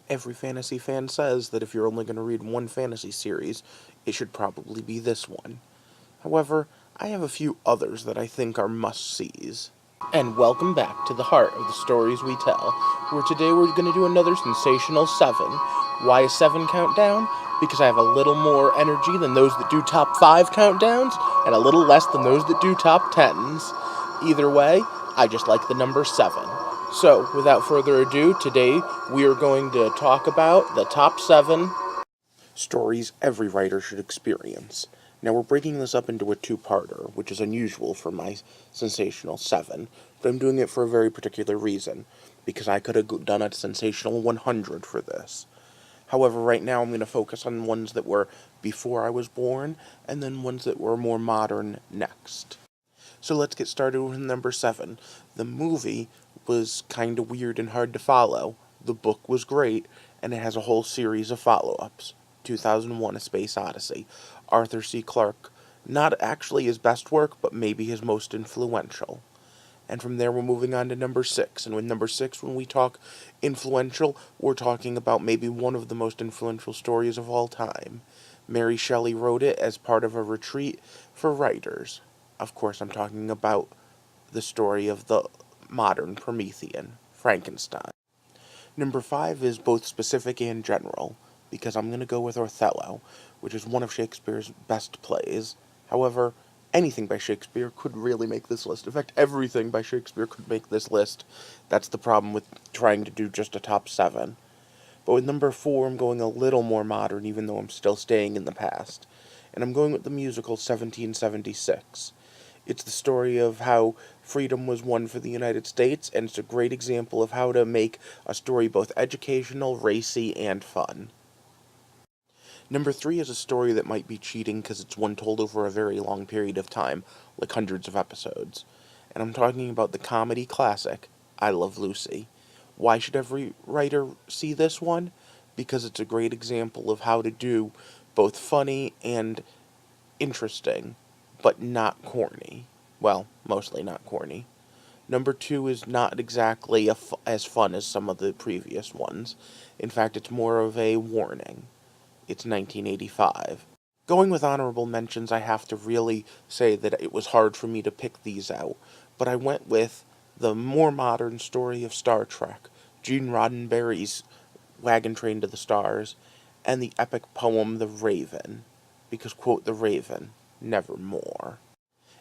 Every fantasy fan says that if you're only going to read one fantasy series, it should probably be this one. However, I have a few others that I think are must-sees. And welcome back to the heart of the stories we tell, where today we're going to do another Sensational 7. Why a 7 countdown? Because I have a little more energy than those that do top 5 countdowns, and a little less than those that do top 10s. Either way, I just like the number 7. So, without further ado, today we are going to talk about the top 7 stories every writer should experience. Now, we're breaking this up into a two-parter, which is unusual for my Sensational 7, but I'm doing it for a very particular reason, because I could have done a Sensational 100 for this. However, right now I'm going to focus on ones that were before I was born, and then ones that were more modern next. So let's get started with number 7. The movie was kinda weird and hard to follow. The book was great, and it has a whole series of follow-ups. 2001: A Space Odyssey. Arthur C. Clarke. Not actually his best work, but maybe his most influential. And from there we're moving on to number 6. And with number 6, when we talk influential, we're talking about maybe one of the most influential stories of all time. Mary Shelley wrote it as part of a retreat for writers. Of course, I'm talking about the story of the modern Promethean, Frankenstein. Number 5 is both specific and general, because I'm going to go with Othello, which is one of Shakespeare's best plays. However, anything by Shakespeare could really make this list. In fact, everything by Shakespeare could make this list. That's the problem with trying to do just a top 7. But with number 4, I'm going a little more modern, even though I'm still staying in the past. And I'm going with the musical 1776. It's the story of how freedom was won for the United States, and it's a great example of how to make a story both educational, racy, and fun. Number 3 is a story that might be cheating because it's one told over a very long period of time, like hundreds of episodes. And I'm talking about the comedy classic, I Love Lucy. Why should every writer see this one? Because it's a great example of how to do both funny and interesting, but not corny. Well, mostly not corny. Number 2 is not exactly as fun as some of the previous ones. In fact, it's more of a warning. It's 1985. Going with honorable mentions, I have to really say that it was hard for me to pick these out, but I went with the more modern story of Star Trek, Gene Roddenberry's Wagon Train to the Stars, and the epic poem The Raven, because, quote, The Raven, nevermore.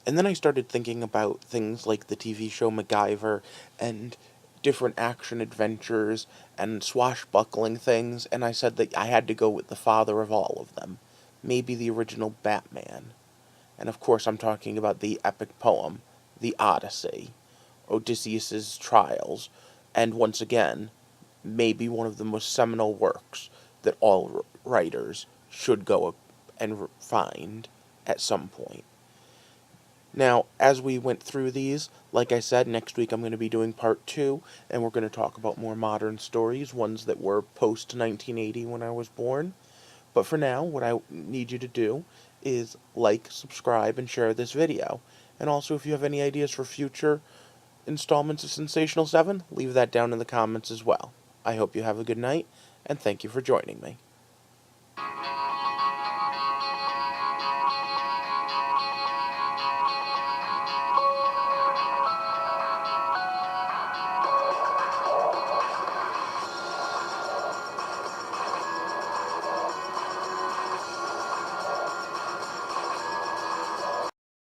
And then I started thinking about things like the TV show MacGyver and different action adventures and swashbuckling things, and I said that I had to go with the father of all of them, maybe the original Batman. And of course I'm talking about the epic poem, The Odyssey, Odysseus's trials, and once again, maybe one of the most seminal works that all writers should go and find at some point. Now, as we went through these, like I said, next week I'm going to be doing part 2, and we're going to talk about more modern stories, ones that were post-1980 when I was born. But for now, what I need you to do is like, subscribe, and share this video. And also, if you have any ideas for future installments of Sensational 7, leave that down in the comments as well. I hope you have a good night, and thank you for joining me.